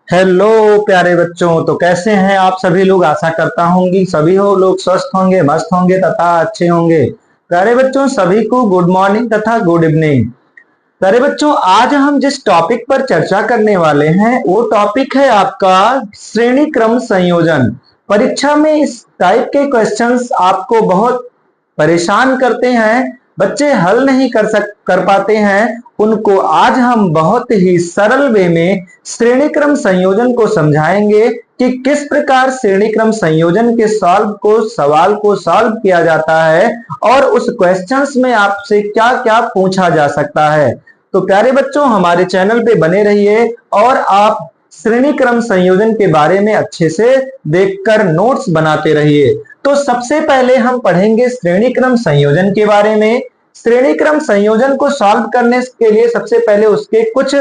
Hello प्यारे बच्चों, तो कैसे हैं आप सभी लोग। आशा करता हूँ सभी हो लोग स्वस्थ होंगे, मस्त होंगे तथा अच्छे होंगे। प्यारे बच्चों, सभी को गुड मॉर्निंग तथा गुड इवनिंग। प्यारे बच्चों, आज हम जिस टॉपिक पर चर्चा करने वाले हैं वो टॉपिक है आपका श्रेणी क्रम संयोजन। परीक्षा में इस टाइप के क्वेश्चंस आपको बहुत परेशान करते हैं, बच्चे हल नहीं कर पाते हैं। उनको आज हम बहुत ही सरल वे में श्रेणी क्रम संयोजन को समझाएंगे कि किस प्रकार श्रेणी क्रम संयोजन के सवाल को सॉल्व किया जाता है और उस क्वेश्चंस में आपसे क्या क्या पूछा जा सकता है। तो प्यारे बच्चों, हमारे चैनल पे बने रहिए और आप श्रेणी क्रम संयोजन के बारे में अच्छे से देखकर नोट्स बनाते रहिए। तो सबसे पहले हम पढ़ेंगे श्रेणी क्रम संयोजन के बारे में। श्रेणी क्रम संयोजन को सॉल्व करने के लिए सबसे पहले उसके कुछ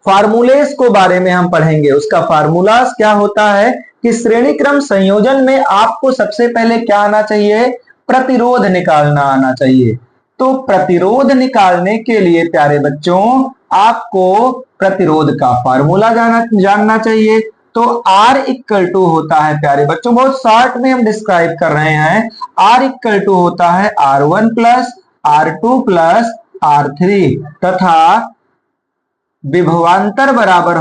फार्मूलेस को बारे में हम पढ़ेंगे। उसका फार्मूला क्या होता है कि श्रेणी क्रम संयोजन में आपको सबसे पहले क्या आना चाहिए, प्रतिरोध निकालना आना चाहिए। तो प्रतिरोध निकालने के लिए प्यारे बच्चों आपको प्रतिरोध का फार्मूला जानना चाहिए। तो R इक्वल टू होता है, प्यारे बच्चों बहुत शॉर्ट में हम डिस्क्राइब कर रहे हैं, R इक्वल टू होता है R1 plus R2 plus R3 तथा विभवांतर बराबर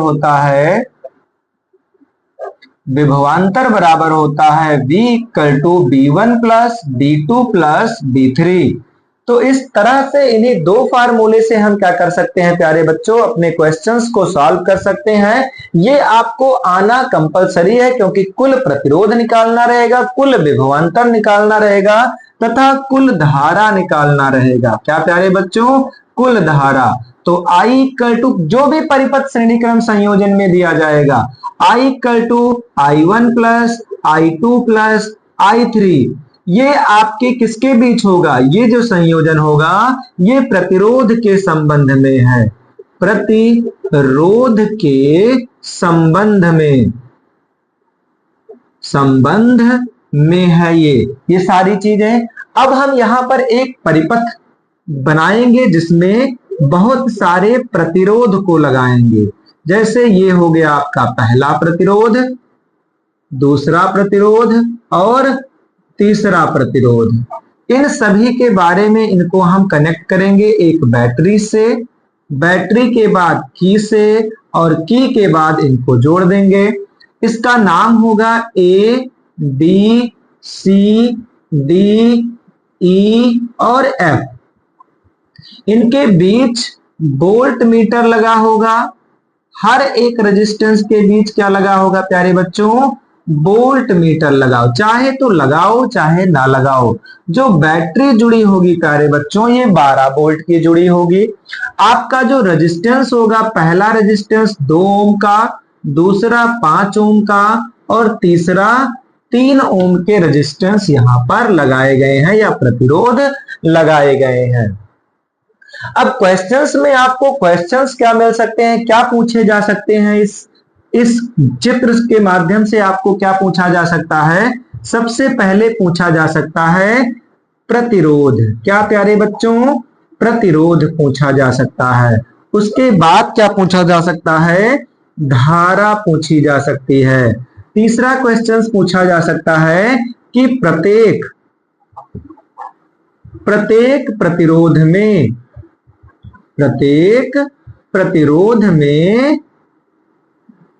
होता है V equal to B1 plus B2 plus B3। तो इस तरह से इन्हीं दो फार्मूले से हम क्या कर सकते हैं प्यारे बच्चों, अपने क्वेश्चंस को सॉल्व कर सकते हैं। ये आपको आना कंपलसरी है क्योंकि कुल प्रतिरोध निकालना रहेगा, कुल विभवांतर निकालना रहेगा तथा कुल धारा निकालना रहेगा। क्या प्यारे बच्चों, कुल धारा। तो I इक्वल टू जो भी परिपथ श्रेणी क्रम संयोजन में दिया जाएगा, I equal to I1 plus I2 plus I3, ये आपके किसके बीच होगा, ये जो संयोजन होगा ये प्रतिरोध के संबंध में है, प्रतिरोध के संबंध में है ये सारी चीजें। अब हम यहां पर एक परिपथ बनाएंगे जिसमें बहुत सारे प्रतिरोध को लगाएंगे। जैसे ये हो गया आपका पहला प्रतिरोध, दूसरा प्रतिरोध और तीसरा प्रतिरोध। इन सभी के बारे में इनको हम कनेक्ट करेंगे एक बैटरी से, बैटरी के बाद की से और की के बाद इनको जोड़ देंगे। इसका नाम होगा A, B, C, D, E और F। इनके बीच वोल्ट मीटर लगा होगा, हर एक रेजिस्टेंस के बीच क्या लगा होगा प्यारे बच्चों, वोल्ट मीटर लगाओ, चाहे तो लगाओ चाहे ना लगाओ। जो बैटरी जुड़ी होगी प्यारे बच्चों ये 12 वोल्ट की जुड़ी होगी। आपका जो रेजिस्टेंस होगा, पहला रेजिस्टेंस 2 ओम का, दूसरा 5 ओम का और तीसरा 3 ओम के रेजिस्टेंस यहां पर लगाए गए हैं या प्रतिरोध लगाए गए हैं। अब क्वेश्चंस में आपको क्वेश्चंस क्या मिल सकते हैं, क्या पूछे जा सकते हैं, इस चित्र के माध्यम से आपको क्या पूछा जा सकता है। सबसे पहले पूछा जा सकता है प्रतिरोध। क्या प्यारे बच्चों, प्रतिरोध पूछा जा सकता है। उसके बाद क्या पूछा जा सकता है, धारा पूछी जा सकती है। तीसरा क्वेश्चन पूछा जा सकता है कि प्रत्येक प्रतिरोध में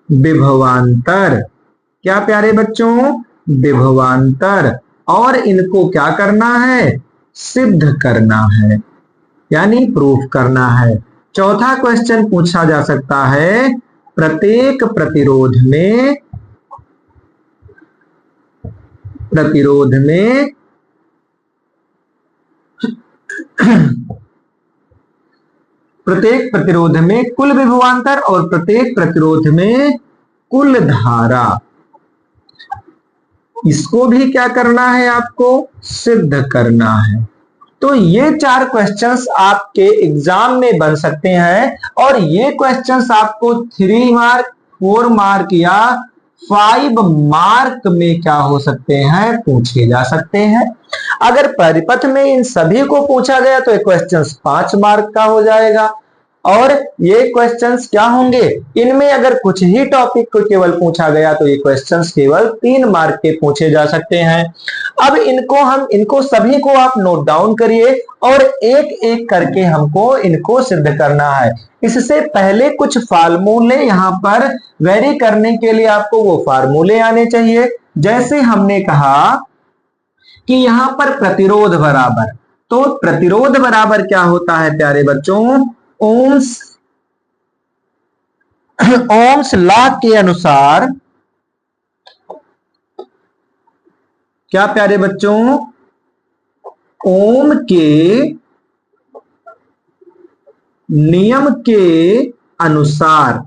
विभवांतर। क्या प्यारे बच्चों, विभवांतर। और इनको क्या करना है, सिद्ध करना है यानी प्रूफ करना है। चौथा क्वेश्चन पूछा जा सकता है प्रत्येक प्रतिरोध में प्रत्येक प्रतिरोध में कुल विभवांतर और प्रत्येक प्रतिरोध में कुल धारा। इसको भी क्या करना है, आपको सिद्ध करना है। तो ये 4 क्वेश्चंस आपके एग्जाम में बन सकते हैं और ये क्वेश्चंस आपको 3 मार्क, 4 मार्क या 5 मार्क में क्या हो सकते हैं, पूछे जा सकते हैं। अगर परिपथ में इन सभी को पूछा गया तो क्वेश्चन 5 मार्क का हो जाएगा। और ये क्वेश्चंस क्या होंगे, इनमें अगर कुछ ही टॉपिक को केवल पूछा गया तो ये क्वेश्चंस केवल 3 मार्क के पूछे जा सकते हैं। अब इनको सभी को आप नोट डाउन करिए और एक एक करके हमको इनको सिद्ध करना है। इससे पहले कुछ फार्मूले यहाँ पर वेरी करने के लिए आपको वो फार्मूले आने चाहिए। जैसे हमने कहा कि यहां पर प्रतिरोध बराबर, तो प्रतिरोध बराबर क्या होता है प्यारे बच्चों, ओम्स लॉ के अनुसार, क्या प्यारे बच्चों, ओम के नियम के अनुसार,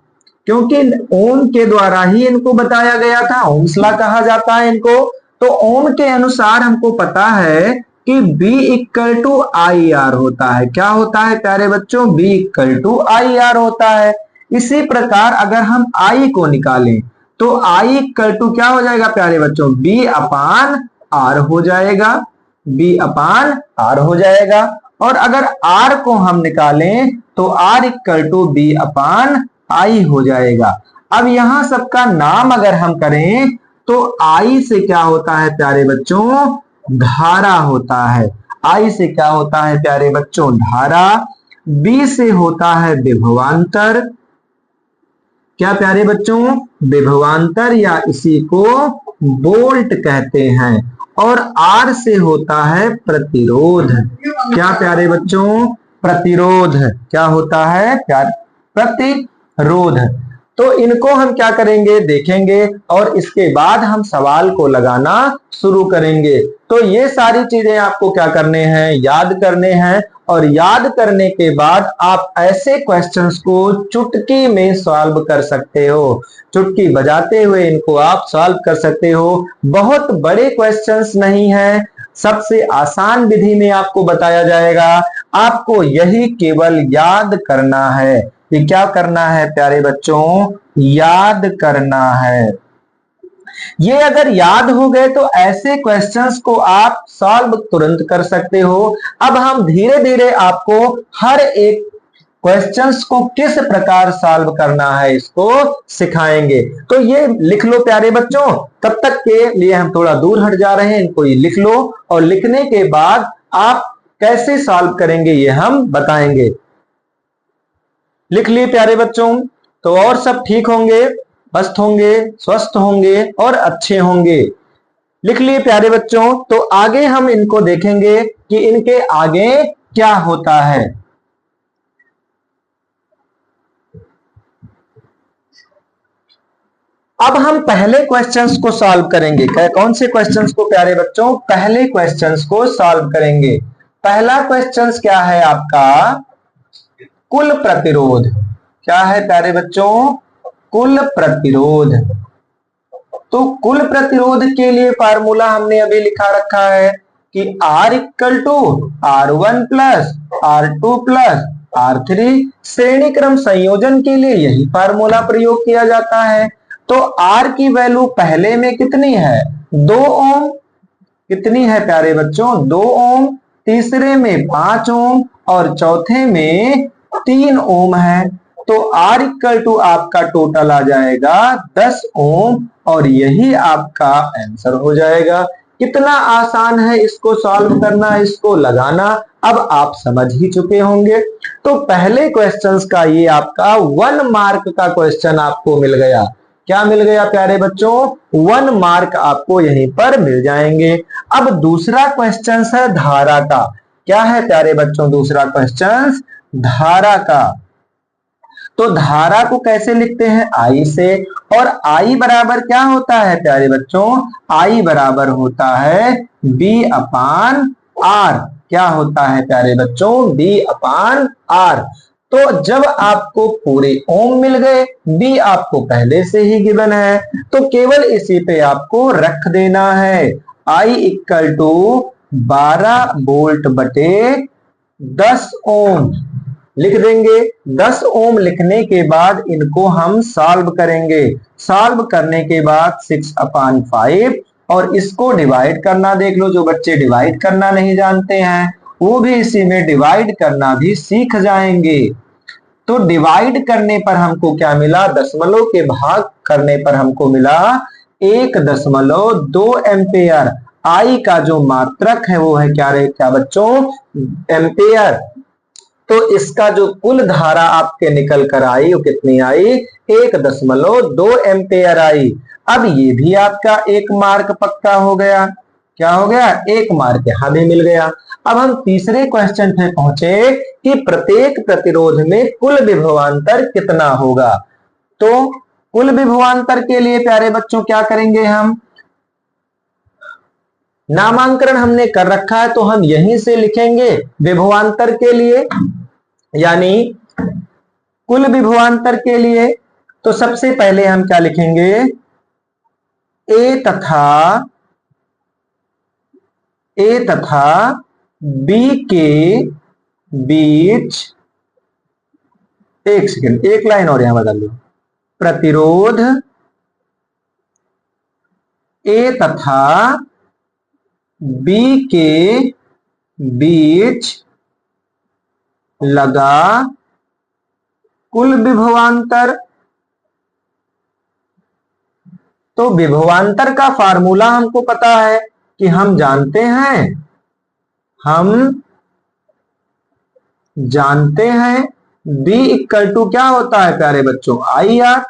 क्योंकि ओम के द्वारा ही इनको बताया गया था, ओम्स लॉ कहा जाता है इनको। तो ओम के अनुसार हमको पता है कि B equal to I R होता है। क्या होता है प्यारे बच्चों, B equal to I R होता है। इसी प्रकार अगर हम I को निकालें तो I इक्वल टू क्या हो जाएगा प्यारे बच्चों, B अपान R हो जाएगा, B अपान R हो जाएगा। और अगर R को हम निकालें तो R equal to B upon I हो जाएगा। अब यहां सबका नाम अगर हम करें तो I से क्या होता है प्यारे बच्चों, धारा होता है। I से क्या होता है प्यारे बच्चों, धारा। B से होता है विभवांतर, क्या प्यारे बच्चों, विभवांतर या इसी को वोल्ट कहते हैं। और R से होता है प्रतिरोध, क्या प्यारे बच्चों, प्रतिरोध। क्या होता है प्यारे, प्रतिरोध। तो इनको हम क्या करेंगे देखेंगे और इसके बाद हम सवाल को लगाना शुरू करेंगे। तो ये सारी चीजें आपको क्या करने हैं, याद करने हैं। और याद करने के बाद आप ऐसे क्वेश्चंस को चुटकी में सॉल्व कर सकते हो, चुटकी बजाते हुए इनको आप सॉल्व कर सकते हो। बहुत बड़े क्वेश्चंस नहीं है, सबसे आसान विधि में आपको बताया जाएगा। आपको यही केवल याद करना है। ये क्या करना है प्यारे बच्चों, याद करना है। ये अगर याद हो गए तो ऐसे क्वेश्चंस को आप सॉल्व तुरंत कर सकते हो। अब हम धीरे धीरे आपको हर एक क्वेश्चंस को किस प्रकार सॉल्व करना है इसको सिखाएंगे। तो ये लिख लो प्यारे बच्चों, तब तक के लिए हम थोड़ा दूर हट जा रहे हैं, इनको ये लिख लो और लिखने के बाद आप कैसे सॉल्व करेंगे ये हम बताएंगे। लिख लिए प्यारे बच्चों, तो और सब ठीक होंगे, मस्त होंगे, स्वस्थ होंगे और अच्छे होंगे। लिख लिए प्यारे बच्चों, तो आगे हम इनको देखेंगे कि इनके आगे क्या होता है। अब हम पहले क्वेश्चंस को सॉल्व करेंगे। कौन से क्वेश्चंस को प्यारे बच्चों, पहले क्वेश्चंस को सॉल्व करेंगे। पहला क्वेश्चंस क्या है आपका, कुल प्रतिरोध। क्या है प्यारे बच्चों, कुल प्रतिरोध। तो कुल प्रतिरोध के लिए फार्मूला हमने अभी लिखा रखा है कि R equal to R1 plus R2 plus R3। श्रेणी क्रम संयोजन के लिए यही फार्मूला प्रयोग किया जाता है। तो R की वैल्यू पहले में कितनी है, 2 ओम। कितनी है प्यारे बच्चों, 2 ओम। तीसरे में 5 ओम और चौथे में 3 ओम है। तो R इक्वल टू आपका टोटल आ जाएगा 10 ओम और यही आपका आंसर हो जाएगा। कितना आसान है इसको सॉल्व करना, इसको लगाना, अब आप समझ ही चुके होंगे। तो पहले क्वेश्चंस का ये आपका 1 मार्क का क्वेश्चन आपको मिल गया। क्या मिल गया प्यारे बच्चों, 1 मार्क आपको यहीं पर मिल जाएंगे। अब दूसरा क्वेश्चन है धारा का। क्या है प्यारे बच्चों दूसरा क्वेश्चन, धारा का। तो धारा को कैसे लिखते हैं, I से। और I बराबर क्या होता है प्यारे बच्चों, I बराबर होता है B अपान R। क्या होता है प्यारे बच्चों, B अपान R। तो जब आपको पूरे ओम मिल गए, B आपको पहले से ही गिवन है, तो केवल इसी पे आपको रख देना है। I इक्वल टू 12 वोल्ट बटे 10 ओम लिख देंगे। 10 ओम लिखने के बाद इनको हम सॉल्व करेंगे। सॉल्व करने के बाद 6 अपान 5 और इसको डिवाइड करना देख लो। जो बच्चे डिवाइड करना नहीं जानते हैं वो भी इसी में डिवाइड करना भी सीख जाएंगे। तो डिवाइड करने पर हमको क्या मिला, दशमलव के भाग करने पर हमको मिला 1.2 एम्पेयर। आई का जो मात्रक है वो है क्या रे, क्या बच्चों, एम्पेयर। तो इसका जो कुल धारा आपके निकल कर आई वो कितनी आई, 1.2 एम्पेयर आई। अब ये भी आपका 1 मार्क पक्का हो गया। क्या हो गया, 1 मार्क यहां भी मिल गया। अब हम तीसरे क्वेश्चन पे पहुंचे कि प्रत्येक प्रतिरोध में कुल विभवांतर कितना होगा। तो कुल विभवांतर के लिए प्यारे बच्चों क्या करेंगे, हम नामांकन हमने कर रखा है तो हम यहीं से लिखेंगे विभवांतर के लिए, यानी कुल विभवांतर के लिए। तो सबसे पहले हम क्या लिखेंगे, ए तथा बी के बीच, एक सेकंड, एक लाइन और यहां बदल लो, प्रतिरोध ए तथा बी के बीच लगा कुल विभवांतर। तो विभवांतर का फार्मूला हमको पता है कि हम जानते हैं B इक्वल टू क्या होता है प्यारे बच्चों, आई आर।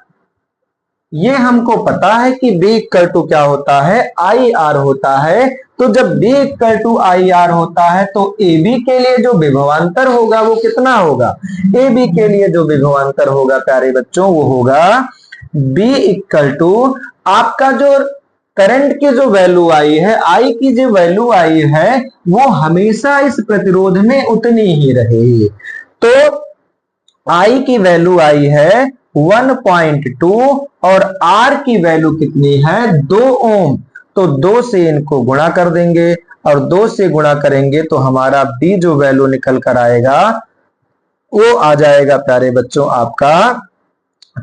ये हमको पता है कि B इक्वल टू क्या होता है, आई आर होता है। तो जब B equal to I R होता है तो AB के लिए जो विभवांतर होगा वो कितना होगा, AB के लिए जो विभवांतर होगा प्यारे बच्चों वो होगा B इक्वल टू आपका जो करंट की जो वैल्यू आई है, आई की जो वैल्यू आई है वो हमेशा इस प्रतिरोध में उतनी ही रहेगी। तो आई की वैल्यू आई है 1.2 और आर की वैल्यू कितनी है, 2 ओम। तो 2 से इनको गुणा कर देंगे और 2 से गुणा करेंगे तो हमारा बी जो वैल्यू निकल कर आएगा वो आ जाएगा प्यारे बच्चों आपका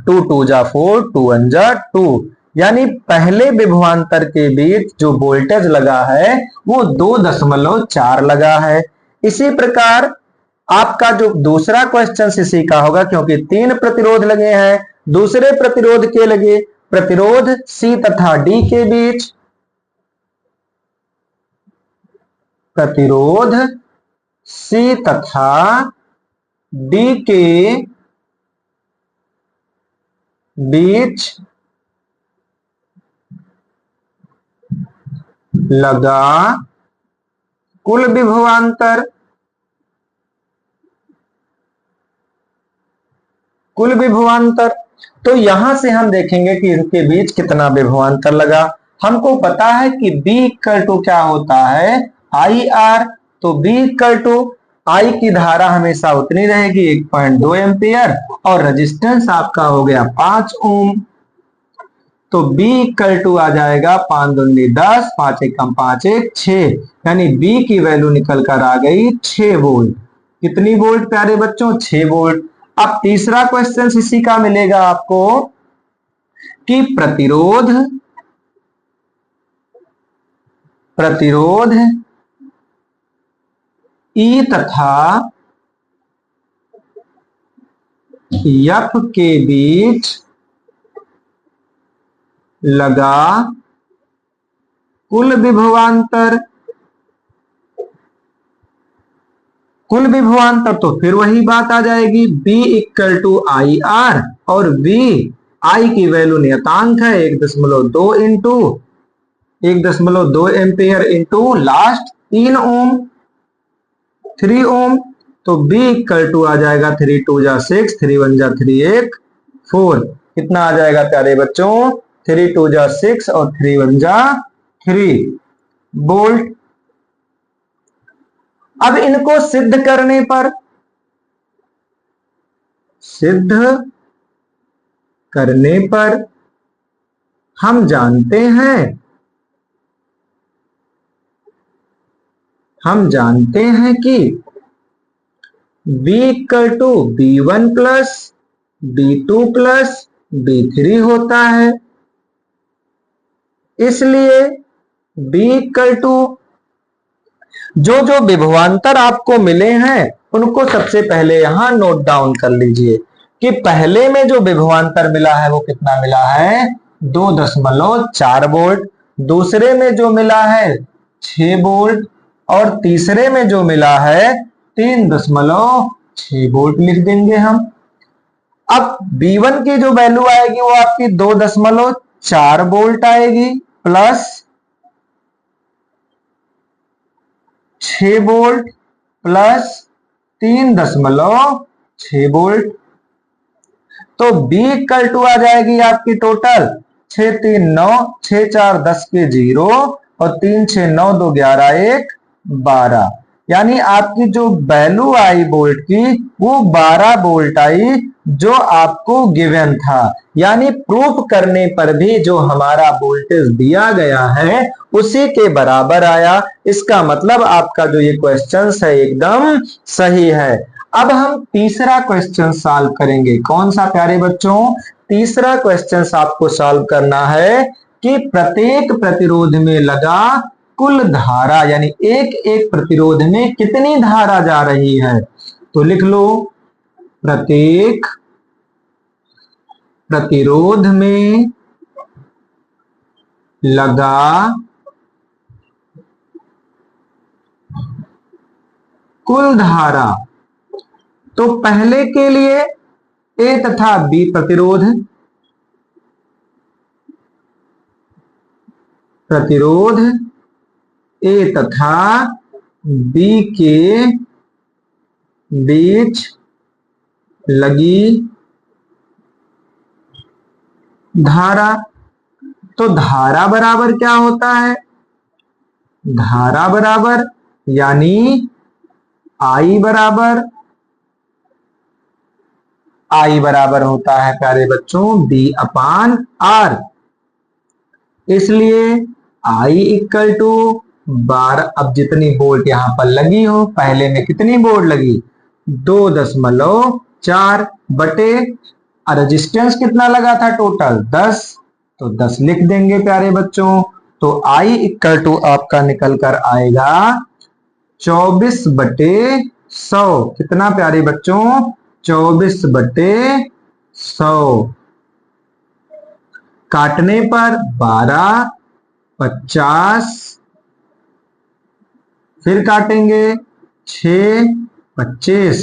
2 2 जा 4, 2 1 जा 2। यानी पहले विभवांतर के बीच जो वोल्टेज लगा है वो 2.4 लगा है। इसी प्रकार आपका जो दूसरा क्वेश्चन इसी का होगा, क्योंकि 3 प्रतिरोध लगे हैं, दूसरे प्रतिरोध के लगे प्रतिरोध C तथा D के बीच, प्रतिरोध C तथा D के बीच लगा कुल विभवांतर, कुल विभवांतर। तो यहां से हम देखेंगे कि इनके बीच कितना विभवांतर लगा। हमको पता है कि B इक्वल टू क्या होता है, आई आर। तो B इक्वल टू आई की धारा हमेशा उतनी रहेगी 1.2 एम्पियर और रेजिस्टेंस आपका हो गया 5 ओम। तो B इक्वल टू आ जाएगा 5 दूनी 10, 5 एक कम 5 एक 6, यानी B की वैल्यू निकल कर आ गई 6 वोल्ट। कितनी वोल्ट प्यारे बच्चों, 6 वोल्ट। अब तीसरा क्वेश्चन इसी का मिलेगा आपको कि प्रतिरोध E तथा F के बीच लगा कुल विभवांतर, कुल विभवांतर तो फिर वही बात आ जाएगी B equal to I R और B आई की वैल्यू नियतांक है 1.2 into 1.2 ampere into last 3 ohm, 3 ohm. तो B इक्वल टू आ जाएगा 3 2 जा 6, 3 1 जा 3 1 4। कितना आ जाएगा प्यारे बच्चों, 3 2 जा 6 और 3 1 जा 3 वोल्ट। अब इनको सिद्ध करने पर हम जानते हैं कि B equal to B1 plus B2 plus B3 होता है। इसलिए B इक्वल टू जो जो विभवांतर आपको मिले हैं उनको सबसे पहले यहां नोट डाउन कर लीजिए कि पहले में जो विभवांतर मिला है वो कितना मिला है 2.4 वोल्ट, दूसरे में जो मिला है 6 वोल्ट और तीसरे में जो मिला है 3.6 वोल्ट लिख देंगे हम। अब V1 की जो वैल्यू आएगी वो आपकी 2.4 वोल्ट आएगी प्लस 6 वोल्ट प्लस 3.6 वोल्ट। तो B इक्वल टू आ जाएगी आपकी टोटल 6 3 9, 6 4 10 के 0 और 3 6 9 2 11 1 12, यानी आपकी जो वैल्यू आई वोल्ट की वो 12 वोल्ट आई जो आपको गिवन था। यानी प्रूफ करने पर भी जो हमारा वोल्टेज दिया गया है उसी के बराबर आया। इसका मतलब आपका जो ये क्वेश्चन है एकदम सही है। अब हम तीसरा क्वेश्चन सॉल्व करेंगे। कौन सा प्यारे बच्चों? तीसरा क्वेश्चन आपको सॉल्व करना है कि प्रत्येक प्रतिरोध में लगा कुल धारा, यानी एक एक प्रतिरोध में कितनी धारा जा रही है। तो लिख लो, प्रत्येक प्रतिरोध में लगा कुल धारा। तो पहले के लिए ए तथा बी प्रतिरोध ए तथा बी के बीच लगी धारा। तो धारा बराबर क्या होता है? धारा बराबर यानी आई बराबर होता है प्यारे बच्चों B/R। इसलिए I इक्वल टू 12। अब जितनी वोल्ट यहां पर लगी हो, पहले में कितनी वोल्ट लगी 2.4 बटे रेजिस्टेंस कितना लगा था टोटल 10, तो 10 लिख देंगे प्यारे बच्चों। तो I इक्वल टू आपका निकल कर आएगा 24 बटे 100। कितना प्यारे बच्चों? 24 बटे 100। काटने पर 12 50, फिर काटेंगे 6 25,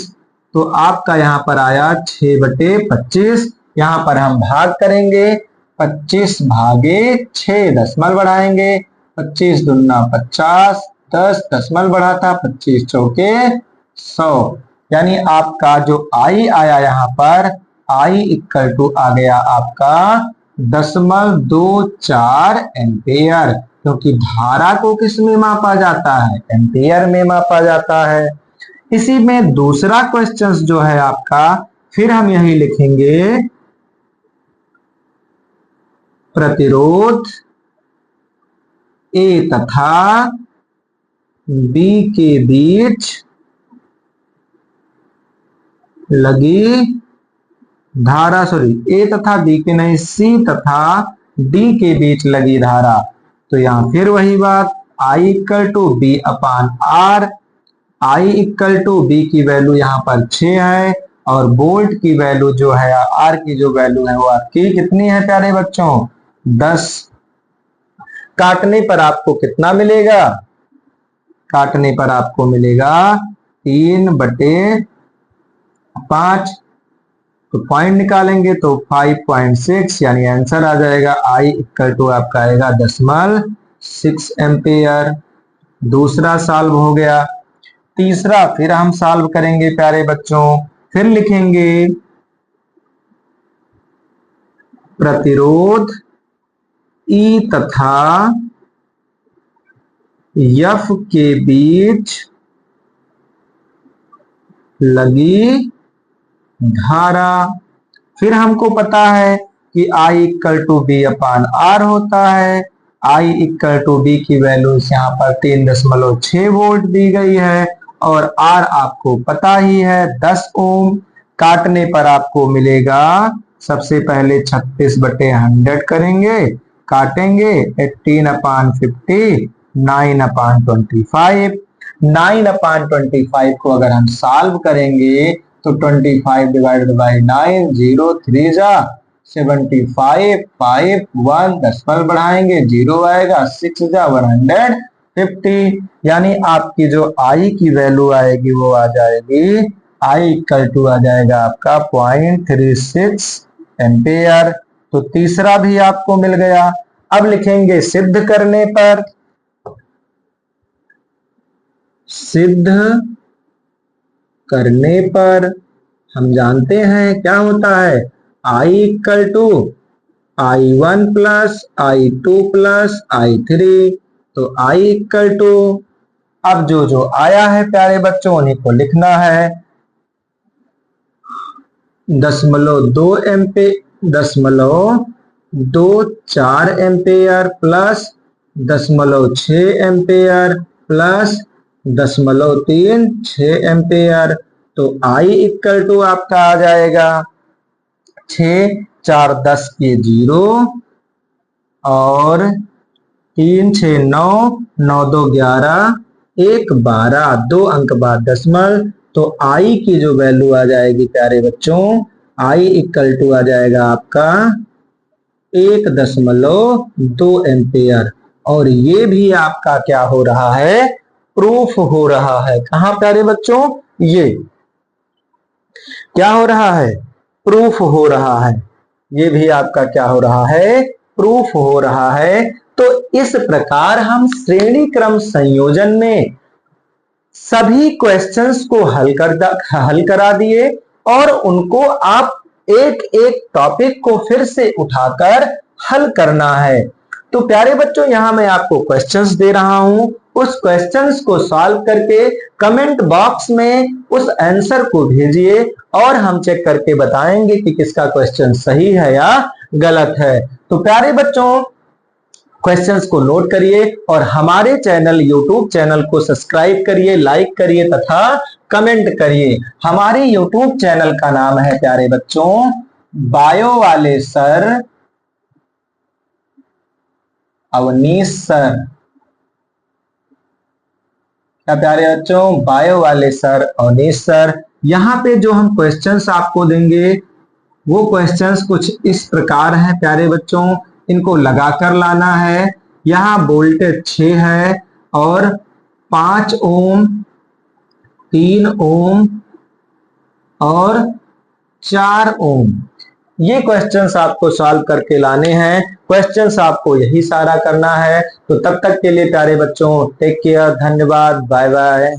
तो आपका यहां पर आया 6 बटे 25। यहां पर हम भाग करेंगे, 25 भागे 6 दशमलव बढ़ाएंगे, 25 दूना 50, 10 दशमलव बढ़ा था, 25 चौके 100। यानी आपका जो आई आया यहां पर आई इक्वल टू आ गया आपका 0.24 एम्पेयर, क्योंकि धारा को किस में मापा जाता है? एम्पेयर में मापा जाता है। इसी में दूसरा क्वेश्चन जो है आपका, फिर हम यही लिखेंगे प्रतिरोध ए तथा बी के बीच लगी धारा, सॉरी ए तथा बी के नहीं, सी तथा डी के बीच लगी धारा। तो यहां फिर वही बात, I equal to B/R। I equal to B की वैल्यू यहां पर 6 है और वोल्ट की वैल्यू जो है R की जो वैल्यू है वो आपकी कितनी है प्यारे बच्चों? 10। काटने पर आपको कितना मिलेगा? काटने पर आपको मिलेगा 3 बटे 5। तो पॉइंट निकालेंगे तो 5.6, यानी आंसर आ जाएगा I इक्वल टू आपका आएगा 0.6 एम्पेयर। दूसरा सॉल्व हो गया। तीसरा फिर हम सॉल्व करेंगे प्यारे बच्चों। फिर लिखेंगे प्रतिरोध E तथा F के बीच लगी धारा। फिर हमको पता है कि I इक्वल टू B/R होता है। I इक्वल टू B की वैल्यू यहाँ पर 3.6 वोल्ट दी गई है और R आपको पता ही है 10 ओम। काटने पर आपको मिलेगा, सबसे पहले 36 बटे 100 करेंगे, काटेंगे 18/50, 9/25। 9/25 को अगर हम सॉल्व करेंगे तो 25 डिवाइडेड बाई 9, 0 3 जा 75, 5 1 10 बढ़ाएंगे 0 आएगा, 6 जा 150, यानी आपकी जो आई की वैल्यू आएगी वो आ जाएगी आई इक्वल टू आ जाएगा आपका 0.36 एम्पेयर। तो तीसरा भी आपको मिल गया। अब लिखेंगे सिद्ध करने पर। सिद्ध करने पर हम जानते हैं क्या होता है, I equal to I1 plus I2 plus I3। तो I इक्वल टू, अब जो आया है प्यारे बच्चों उन्हीं को लिखना है। 0.24 ampere plus 0.6 ampere plus 0.36 ampere. तो I इक्वल टू आपका आ जाएगा 6 4 10 के 0 और 3 6 9 9 2 11 1 12 2 अंक बाद दशमलव। तो I की जो वैल्यू आ जाएगी प्यारे बच्चों, I इक्वल टू आ जाएगा आपका 1.2 एम्पेयर। और ये भी आपका क्या हो रहा है, प्रूफ हो रहा है। कहां प्यारे बच्चों, ये क्या हो रहा है, प्रूफ हो रहा है। ये भी आपका क्या हो रहा है, प्रूफ हो रहा है। तो इस प्रकार हम श्रेणी क्रम संयोजन में सभी क्वेश्चंस को हल करा दिए और उनको आप एक एक टॉपिक को फिर से उठाकर हल करना है। तो प्यारे बच्चों यहां मैं आपको क्वेश्चंस दे रहा हूं, उस क्वेश्चंस को सॉल्व करके कमेंट बॉक्स में उस आंसर को भेजिए और हम चेक करके बताएंगे कि किसका क्वेश्चन सही है या गलत है। तो प्यारे बच्चों क्वेश्चंस को नोट करिए और हमारे चैनल यूट्यूब चैनल को सब्सक्राइब करिए, लाइक करिए तथा कमेंट करिए। हमारे यूट्यूब चैनल का नाम है प्यारे बच्चों बायो वाले सर अवनीश सर। क्या प्यारे बच्चों, बायो वाले सर अवनीश सर। यहाँ पे जो हम क्वेश्चंस आपको देंगे वो क्वेश्चंस कुछ इस प्रकार है प्यारे बच्चों, इनको लगाकर लाना है। यहाँ वोल्टेज 6 है और 5 ओम, 3 ओम और 4 ओम, ये क्वेश्चंस आपको सॉल्व करके लाने हैं। क्वेश्चंस आपको यही सारा करना है। तो तब तक के लिए प्यारे बच्चों टेक केयर, धन्यवाद, बाय बाय।